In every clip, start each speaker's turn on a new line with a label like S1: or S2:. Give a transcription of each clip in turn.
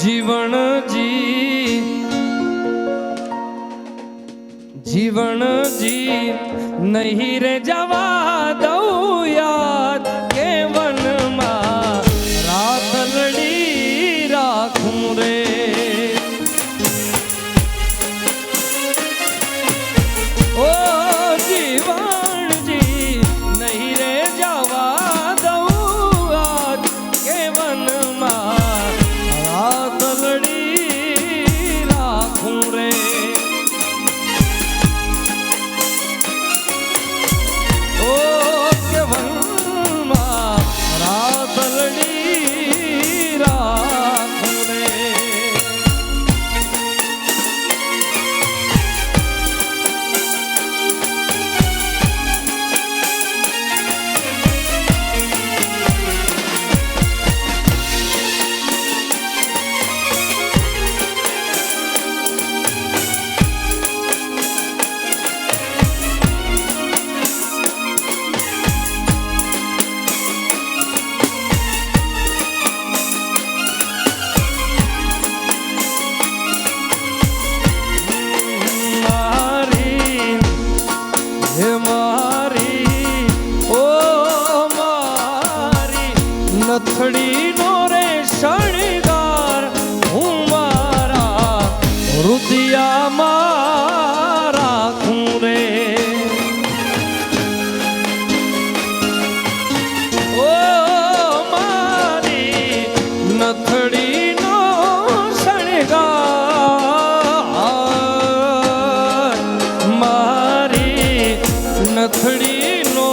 S1: जीवन जी नहीं रे जवा दऊ याद के वन मा रात लड़ी राखूं रे ओ जीवन जी नहीं रे जवा दऊ याद के वन मा रात लड़ी राखूं रे नथड़ी नो रे शणगार हूँ मारा रुदिया मारा खूरे ओ मारी नथड़ी नो शणगार मारी नथड़ी नो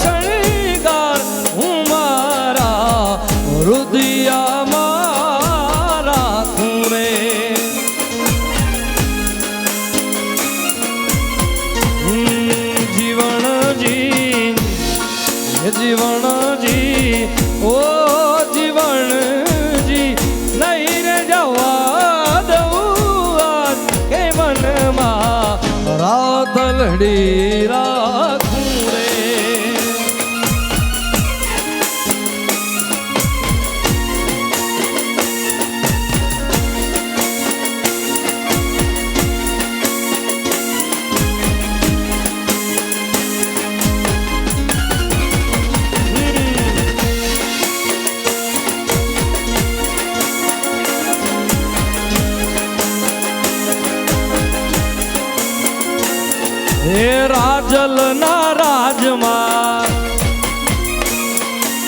S1: शणगार हूँ मारा रुदिया मारा खूरे जीवन जी जीवन जी ओ जीवन जी नहीं रे जवा दऊ के वन मा रात लड़ी राखूं रे हे राजल ना राजमा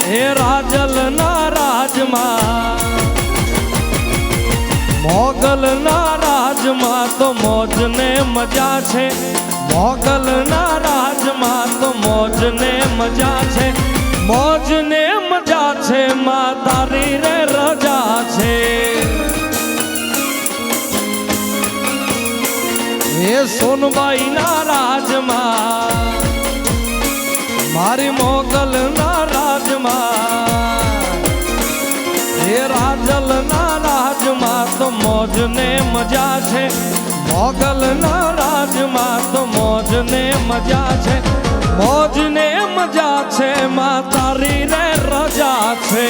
S1: हे राजल ना राजमा मोगल ना राजमा तो मौज ने मजा छे मोगल ना राजमा तो मौज ने मजा छे मौज ने मजा छे मा तारी रे रजा छे हे सोनबाई ना राजमा मारी मोगल ना राजमा हे राजल ना राजमा तो मौज ने मजा छे मोगल ना राजमा तो मौज ने मजा छे मौज ने मजा छे मा तारी रे रजा छे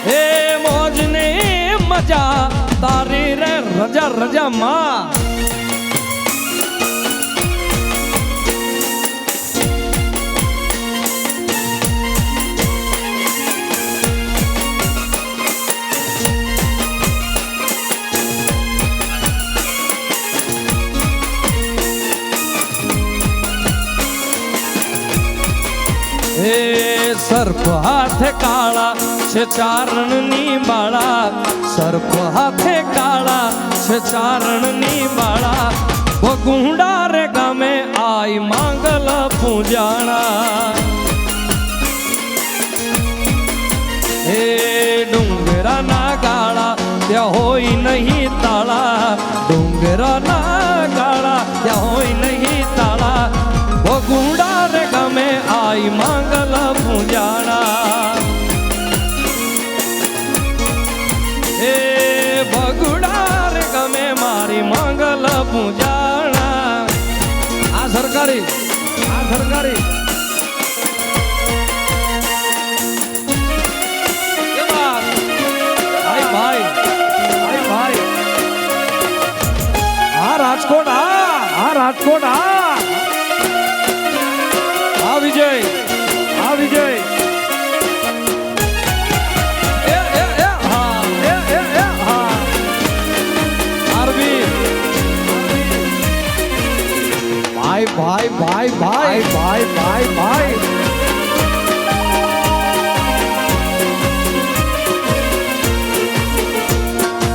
S1: हे मौज ने मजा तारी रे रजा रजा माँ हे सर्प हाथे काला छे चारण नी बाळा सर्प हाथे काला छे चारण नी बाळा भगुंडा रे गामे आई मांगल पूजाणा हे डुंगरा ना गाळा त्या होई नहीं ताळा डुंगरा ना गाळा त्या होई नहीं ताळा भगुंडा रे गामे आई मांगल पूजाणा हे भगुंडा रे गामे मारी मांगल पूजाणा आ सरकारी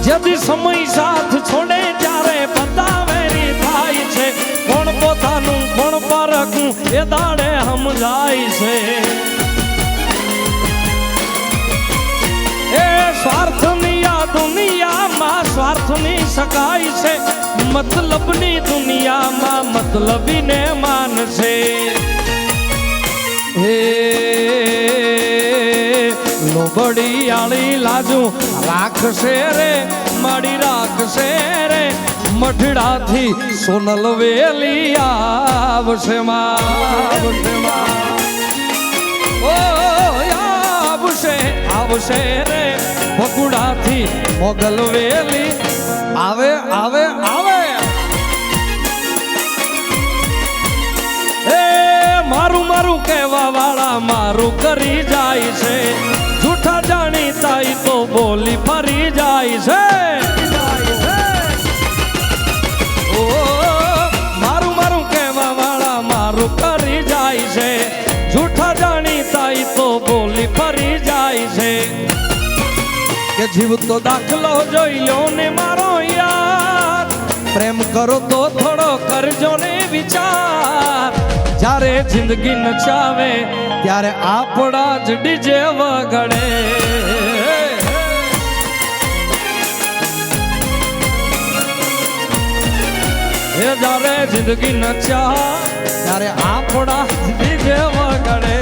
S1: જેથી સમય સાથ છોડે ત્યારે બતાવેરી થાય છે કોણ પોતાનું કોણ પારખું એ દાડે સમજાય છે એ સ્વાર્થની આ દુનિયામાં સ્વાર્થની શકાય છે મતલબની દુનિયામાં મતલબીને માનશે હે લોબડી આળી લાજુ રાખશે રે માડી રાખશે રે મઠડાથી સોનલ વેલી આવશે આવશે રે બકુડાથી મોગલ વેલી આવે આવે આવે એ મારું મારું કહેવા વાળા મારું કરી જાય છે જૂઠા જાણીતા ઈ તો બોલી ફરી જાય છે ઓ મારું મારું કહેવા વાળા મારું કરી જાય છે જૂઠા જાણીતા ઈ તો બોલી ફરી જાય છે કે જીવ તો દાખલો જોઈ લો ને મારો યાર પ્રેમ કરો તો થોડો કરજો ને વિચાર જ્યારે જિંદગી નચાવે ત્યારે આપણા જ ડીજે વગડે એ જ્યારે જિંદગી નચા ત્યારે આપણા જ ડીજે વગડે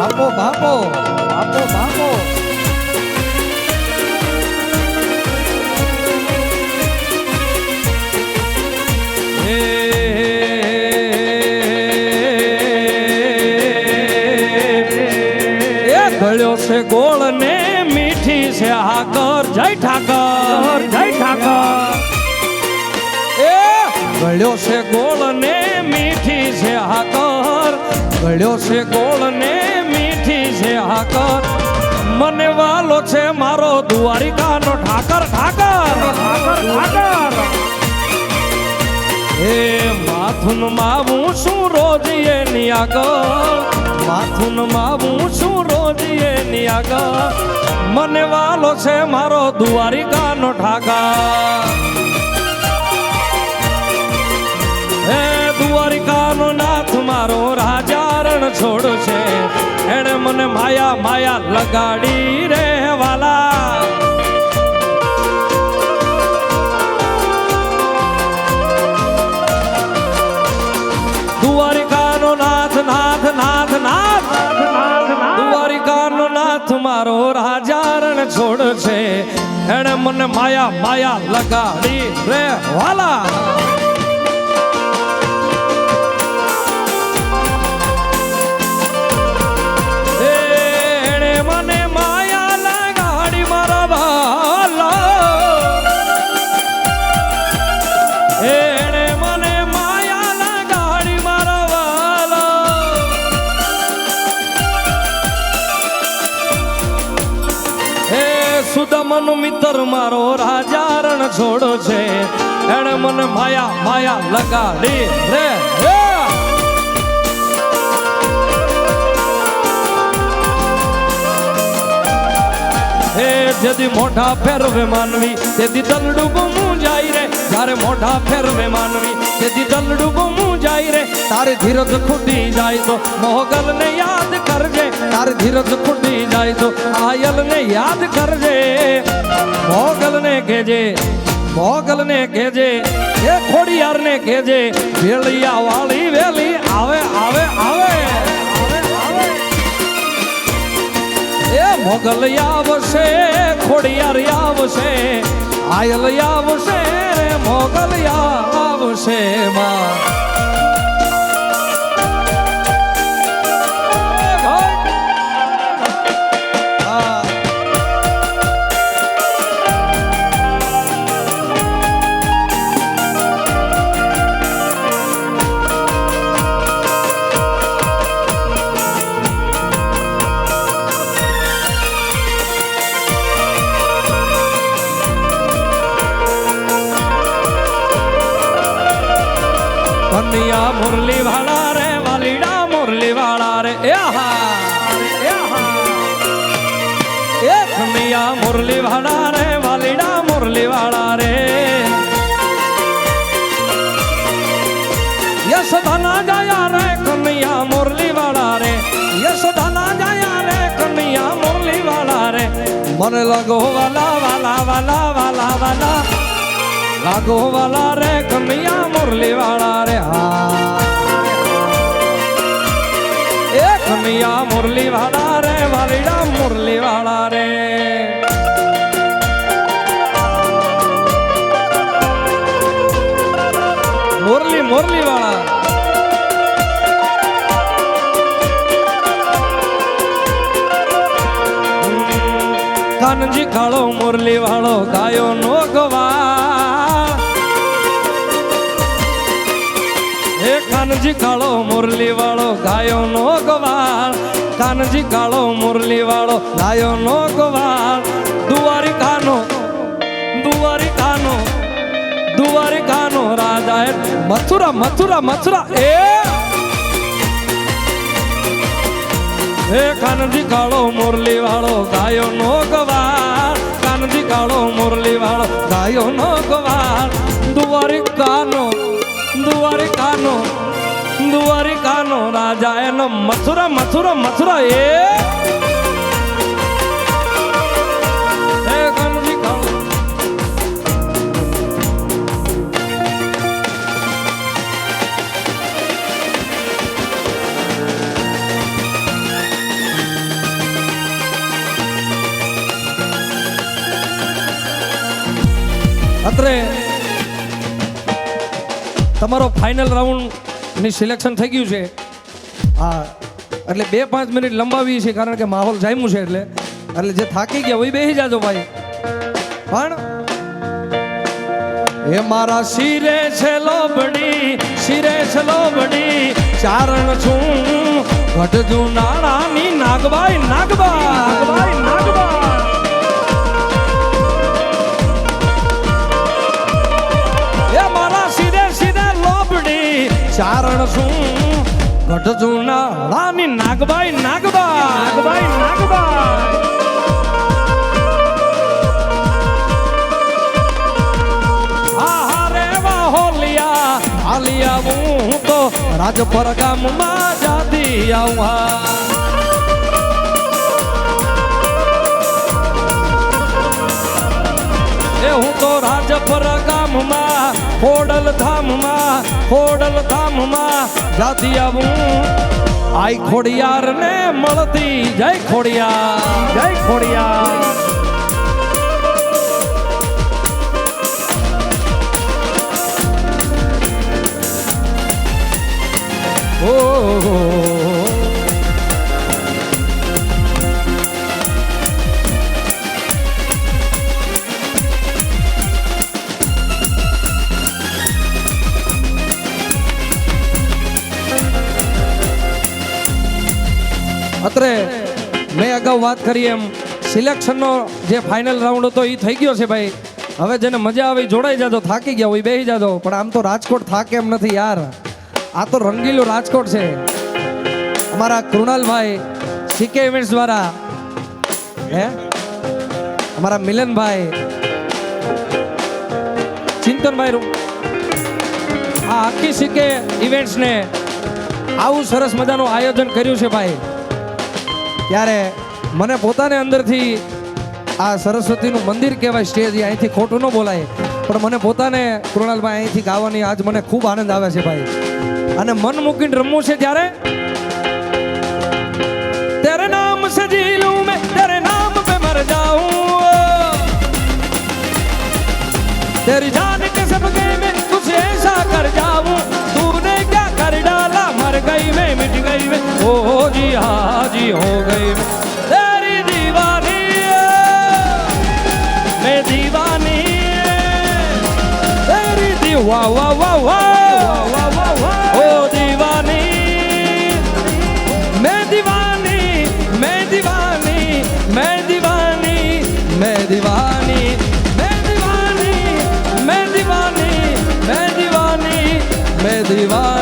S1: બાપો બાપો બાપો બાપો એ ગળ્યો છે ગોળ ને મીઠી છે હાકર જય ઠાકર જય ઠાકર એ ગળ્યો છે ગોળ ને મીઠી છે હાકર ગળ્યો છે ગોળ ને છે હાકર મને વાલો છે મારો દ્વારિકાનો ઠાકર ઠાકર ઠાકર ઠાકર હે માથુન માવું શું રોજ એની આગળ માથુન માવું શું રોજ એની આગળ મને વાલો છે મારો દ્વારિકાનો ઠાકર હે દ્વારિકાનો નાથ મારો રાજા રણ છોડ છે એણે મને માયા માયા લગાડી રે વાલા દ્વારિકાનો નાથ નાથ નાથ નાથ દ્વારિકાનો નાથ મારો રાજા રણ છોડ છે એણે મને માયા માયા લગાડી રે વાલા સુદામાનો મિત્ર મારો રાજા રણ છોડ છે એણે મને માયા માયા લગાડી રે હે જેથી મોઢા ફેરવે માનવી તેથી દલડું ગુમું જાય રે જ્યારે મોઢા ફેરવે માનવી તેથી દલડું ગુમું જાય રે તારે ધીરજ ખૂટી જાય તો મોગલ ને યાદ કરજે તારે ધીરજ ખૂટી જાય તો આયલ ને યાદ કરજે મોગલ ને કહેજે એ ખોડિયાર ને કહેજે વેલિયા વાળી વેલી આવે આવે આવે એ મોગલ આવશે ખોડિયાર આવશે આયલ આવશે મોગલ આવશે માં कन्हैया मुरली वाला रे वालीड़ा मुरली वाला रे कन्हैया मुरली वाला रे वालीड़ा मुरली वाला रे यशोदाना जाया रे कन्हैया मुरली वाला रे यशोदाना जाया रे कन्हैया मुरली वाला रे मन लगो वाला वाला वाला वाला वाला लागो वाला रे कन्हैया मुरली वाला रे कन्हैया मुरली वाला रे वालीड़ा मुरली वाला रे मुरली मुरली वाला कानजी कालो मुरली वालो गायो नो गवा कानजी कालो मुरली वालो गायो नो गवार कानजी कालो मुरली वालो गायो नो गवार दुआरी कानो दुआरी कानो दुआरी कानो राजा है मथुरा मथुरा मथुरा ए कानजी कालो मुरली वालो गायो नो गवार कानजी कालो मुरली वालो गायो नो गवार दुआरी कानो दुआरी कानो दुआरी कानो राजा है न मथुरा मथुरा मथुरा कानजी कालो અત્રે તમારો ફાઇનલ રાઉન્ડ ની સિલેક્શન થઈ ગયું છે હા એટલે 2-5 મિનિટ લંબાવી છે કારણ કે માહોલ જામ્યું છે એટલે જે થાકી ગયા હોય બેસી જાજો ભાઈ પણ એ મારા શિરે છે લોબડી ચારણ છું ઘટજુ નાણાની નાગબાઈ નાગબાઈ એ મારા શિરે લોબડી ચારણ છું ઘટજુ નાણાની નાગબાઈ હાલી આવું તો રાજપર ગામમાં જાતી આવું એ હું તો રાજપર ગામમાં ખોડલ ધામમાં જાતી આવું આઈ ખોડિયાર ને મળતી જય ખોડિયાર અત્રે મેં અગાઉ વાત કરી એમ સિલેક્શનનો જે ફાઇનલ રાઉન્ડ હતો એ થઈ ગયો છે ભાઈ હવે જેને મજા આવે જોડાઈ જાજો થાકી ગયા હોય બેસી જાજો પણ આમ તો રાજકોટ થાકે એમ નથી યાર આ તો રંગીલું રાજકોટ છે અમારા કૃણાલભાઈ સીકે ઇવેન્ટ્સ દ્વારા અમારા મિલનભાઈ ચિંતનભાઈ આ આખી સીકે ઇવેન્ટ્સ ને આવું સરસ મજાનું આયોજન કર્યું છે ભાઈ ત્યારે મને પોતાને અંદરથી આ સરસ્વતીનું મંદિર કહેવાય સ્ટેજ અહીંથી ખોટું ન બોલાય પણ મને પોતાને કૃણાલભાઈ અહીંથી ગાવાની આજ મને ખૂબ આનંદ આવે છે ભાઈ અને મન મૂકીને રમવું છે ત્યારે તેરે નામ સે જી લૂં મેં તેરે નામ पे मर जाऊं तेरी जान के सबके में कुछ ऐसा कर जाऊं तूने क्या कर डाला मर गई मैं मिट गई मैं ओ जी हाँ जी हो गई मैं तेरी दीवानी मैं दीवानी तेरी दीवा वाह वाह वाह ओ दीवानी मैं दीवानी मैं दीवानी मैं दीवानी मैं दीवानी मैं दीवानी मैं दीवानी मैं दीवानी मैं दीवानी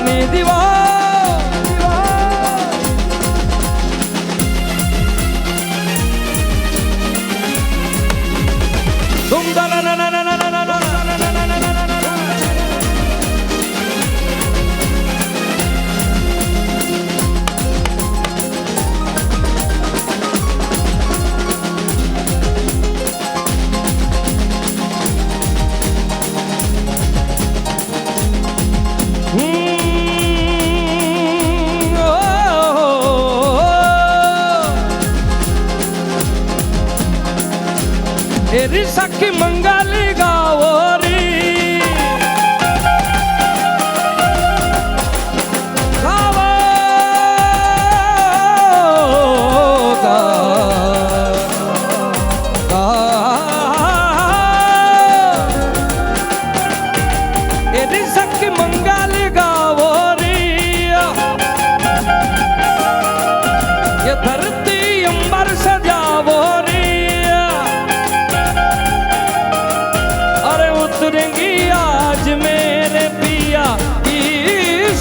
S1: એરી સખી મંગાલી ગાવોરી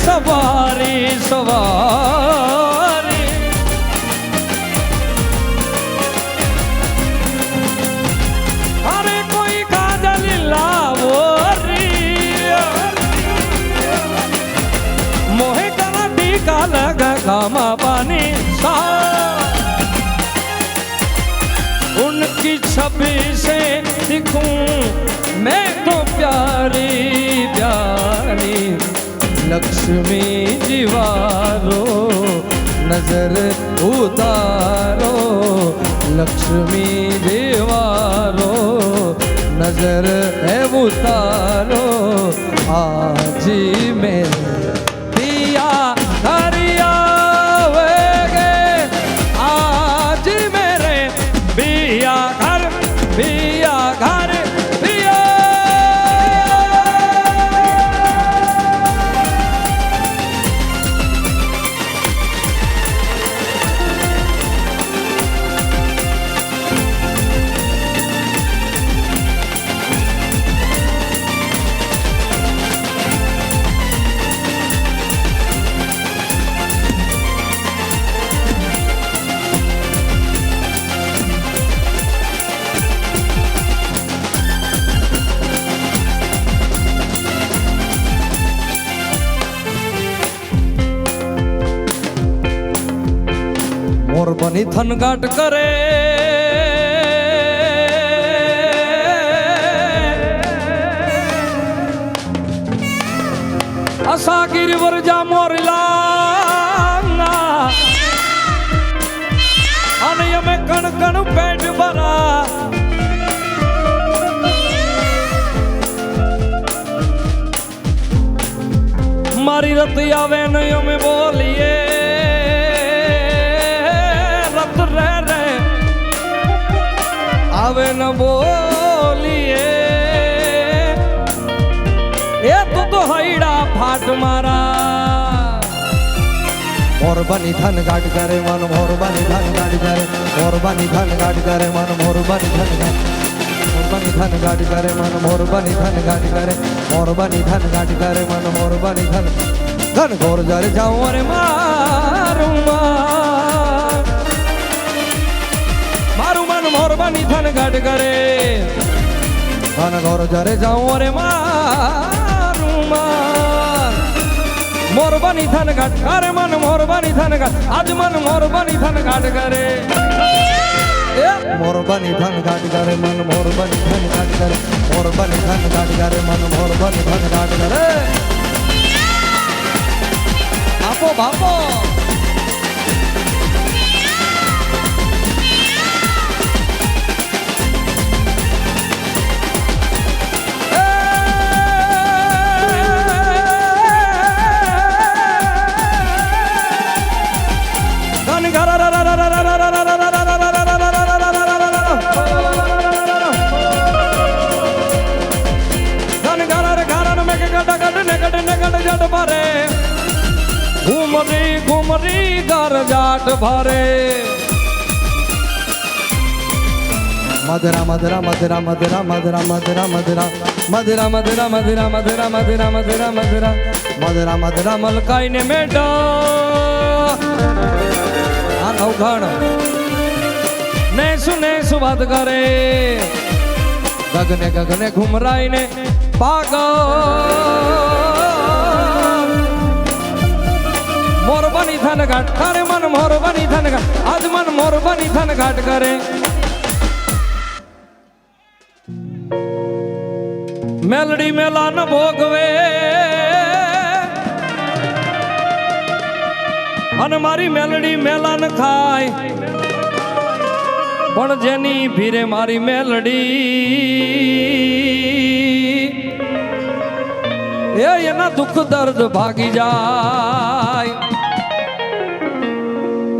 S1: सवारी सवारी अरे कोई काजल लावो री मोहे कला टीका लगा खामा पानी सा उनकी छवि से दिखूं मैं तो प्यारी प्यारी लक्ष्मी जीवारो नजर उतारो लक्ष्मी जीवारो नजर है उतारो आज में दिया दरिया वेगे आज मेरे बिया घर मोर बनी थनगाट करे असा गिरवर जा मोरला अने यमे कण कण पेट भरा मारी रत आवे न यमे बोलिए आवे न बोलिए ये तो हैड़ा फाट मारा मोर बनी धन गाट करे मन मोर बनी धन गाट करे मोर बनी धन गाट करे मन मोर बनी धन गाट करे मन मोर बनी धन गाट करे मोर बनी धन गाट करे मन मोर बनी धन घोर जर जाऊं अरे मारू मोर बनी धन गाट करे धन घोर जरे जाऊं अरे मारू मोर बनी धन घाट करे मन मोर बनी धन घाट आज मन मोर बनी धन घाट करे मोर बनी धन घाट करे मन मोर बनी धन घाट करे मोर बनी धन घाट करे मन मोर बनी धन घाट करे आपो बापो घूमरी घूमरी घर जाट भरे मधुरा मधुरा मधुरा मधुरा मधुरा मधुरा मधुरा मधुरा मधुरा मधुरा मधुरा मधुरा मधुरा मधुरा मधुरा मधुरा मलकाई ने मेडो आ नौघण नेसु बात करे गगने गगने घुमराई ने पागो मोर बनी धन घाट करे मन मोर बनी धन घाट आज मन मोर बनी धन घाट करे मेलडी मेला न भोगवे अन मारी मेलडी मेला न खाय પણ જેની ભીરે મારી મેલડી એના દુઃખ દર્દ ભાગી જાય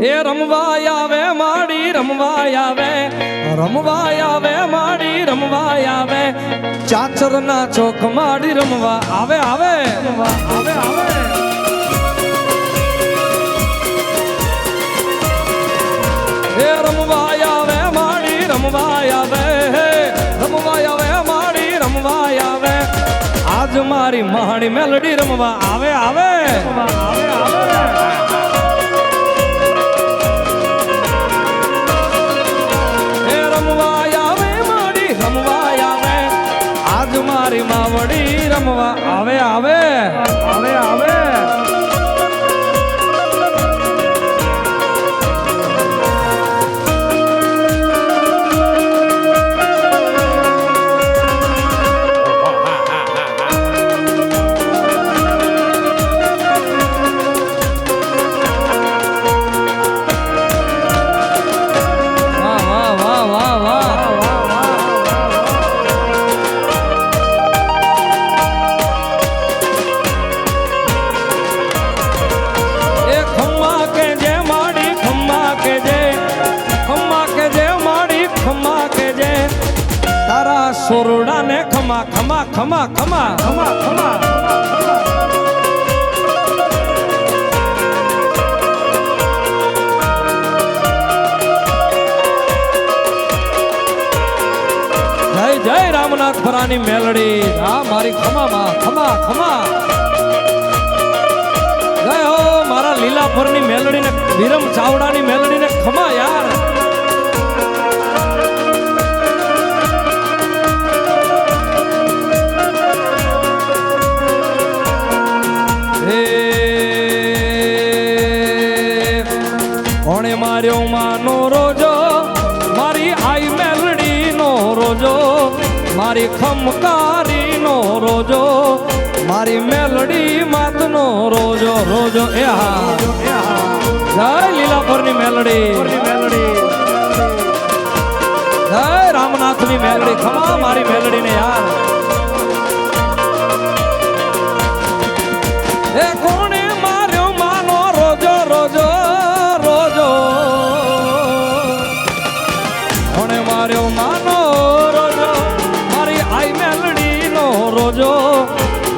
S1: એ રમવા આવે માડી રમવા આવે રમવા આવે માડી રમવા આવે ચાચરના ચોક માડી રમવા આવે આવે આવે આવે એ રમવા આવે માડી રમવા આવે રમવા આવે માડી રમવા આવે આજ મારી મહાણી મેલડી રમવા આવે આવે આવે આવે મારી માવડી રમવા આવે આવે આવે આવે સોરડા ને ખમા ખમા ખમા ખમા ખમા ખમા જય જય રામનાથ ભરાની મેલડી આ મારી ખમામાં ખમા ખમા જય હો મારા લીલાપુરની મેલડી ને વિરમ ચાવડાની મેલડી ને ખમા યાર કોણે માર્યો માનો રોજો મારી આઈ મેલડી નો રોજો મારી ખમકારી નો રોજો મારી મેલડી માત નો રોજો રોજો એ હા જય લીલાપુરની મેલડી જય રામનાથની મેલડી ખમા મારી મેલડી ને યાર એ કોણે માર્યો માનો રોજો રોજો રોજો કોણે માર્યો માનો રોજો મારી આઈ મેલડી નો રોજો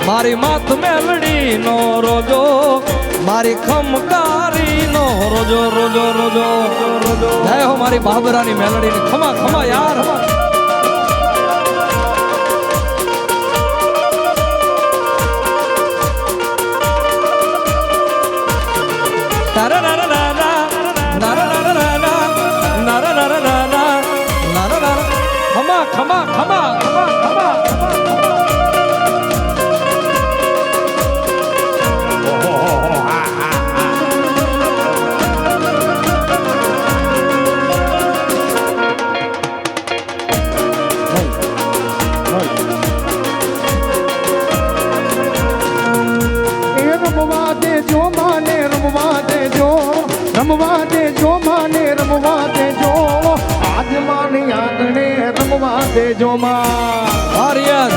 S1: મારી માત મેલડી નો રોજો મારી ખમકારી નો રોજો રોજો રોજો રોજો જય હો મારી બાબરાની મેલડી ની ખમા ખમા યાર ખમા ખમા ખમા ખમા ખમા
S2: રમવા દેજો માને રમવા દેજો રમવા દેજો માને રમવા દેજો આજ માની આંગણે રમવા દેજો માં
S1: આર્યન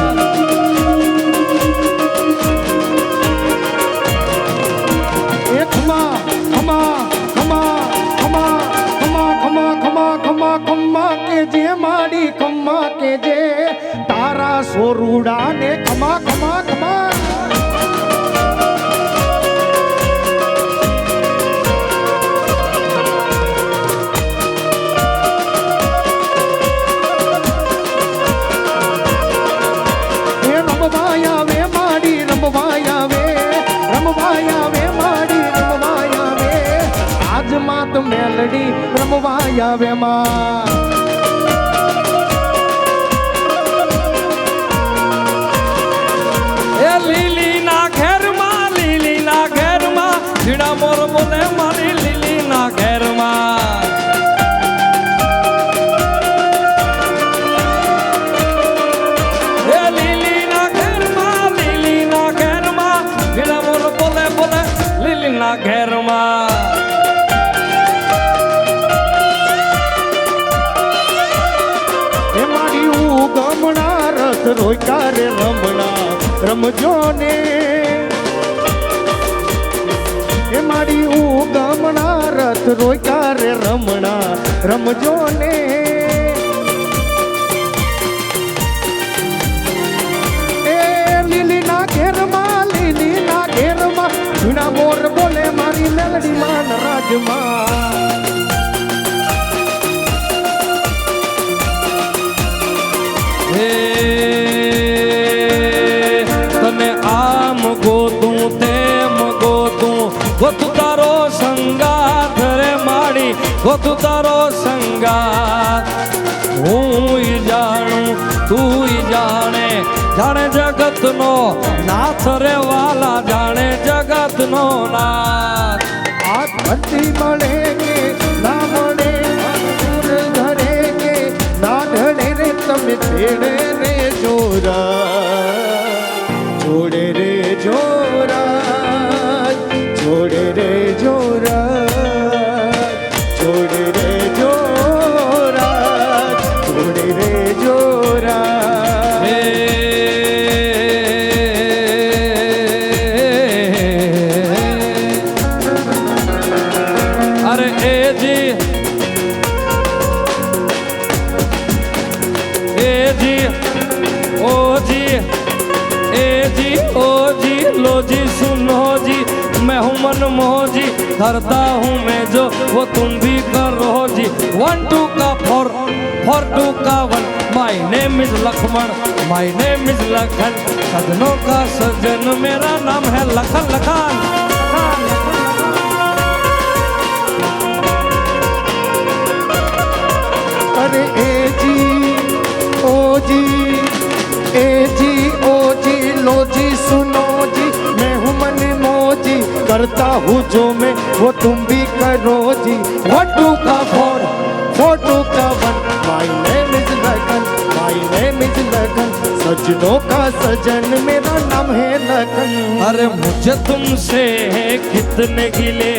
S2: એ ખમા ખમા ખમા ખમા ખમા ખમા ખમા ખમા ખમા કે જે માડી ખમા કે જે તારા સોરુડા ને ખમા ખમા ખમા મેલડી રમવા આવે માં
S1: એ લીલી ના ઘેરમાં જીડા મોર બોલે મારી લીલી ના ઘેરમાં એ લીલી ના ઘેરમાં જીડા મોર બોલે બોલે લીલી ના ઘેરમાં
S2: રમજો ને એ મારી ઉગમણા રથ રોક્યા રે રમણા રમજો ને એ લીલીના ઘેરમાં ઝીણા મોર બોલે મારી મેલડીમાં રાજમાં
S1: તને આમ ગોતું તેમ ગોતું ગોતું તારો સંગાથ રે માડી ગોતું તારો સંગાથ હું જાણું તું જાણે જાણે જગતનો નાથ રે વાલા જાણે જગતનો નાથ
S2: આ ધરતી મળે કે ના મળે ધરે કે ના ઢળે રે તમે છેડે રે જોરા જોડે રે જોરા જોડે રે જોરા જોડે રે જોરા જોડે રે જોરા
S1: અરે એ જી लो जी सुनो जी मैं हूँ मनमोजी करता हूँ मैं जो वो तुम भी करो जी 1 2 का 4 4 2 का 1 my name is Lakshman my name is Lakhan सजनों का सजन मेरा नाम है लखन लखन
S2: अरे ए जी ओ जी लो जी सुनो जी मैं हूँ मनमोजी करता हूँ जो मैं वो तुम भी करो जी 1 2 का 4 4 2 का 1 my name is Lakhan my name is Lakhan सजनों का सजन मेरा नाम है लखन
S1: अरे मुझे तुमसे है कितने गिले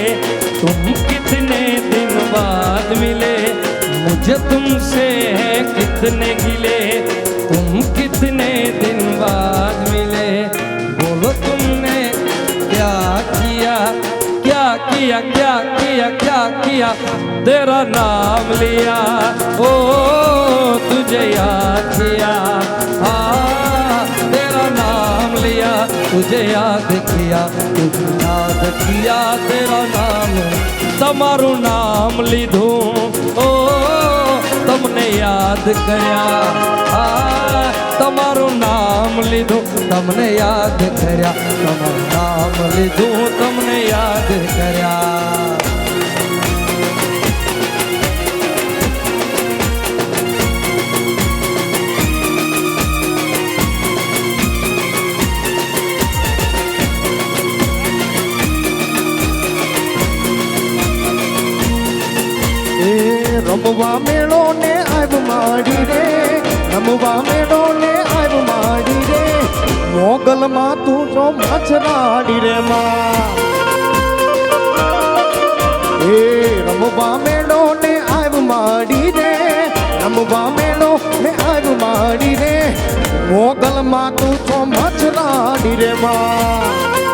S1: तुम कितने दिन बाद मिले मुझे तुमसे है कितने गिले तुम कितने दिन बाद मिले बोलो तुमने क्या किया क्या किया क्या किया क्या किया तेरा नाम लिया ओ तुझे याद किया हाँ तेरा नाम लिया तुझे याद किया तेरा नाम તમારું નામ લીધું ઓ તમને યાદ કર્યા આ તમારું નામ લીધું તમને યાદ કર્યા તમારું નામ લીધું તમને યાદ કર્યા
S2: રમવા મેળો ને આવ માડી રે રમવા મેળો ને આવ માડી રે મોગલ માં તું જો મચરાડી રે માં એ રમવા મેળો ને આવ માડી રે રમવા મેળો ને આવ માડી રે મોગલ માં તું જો મચરાડી રે માં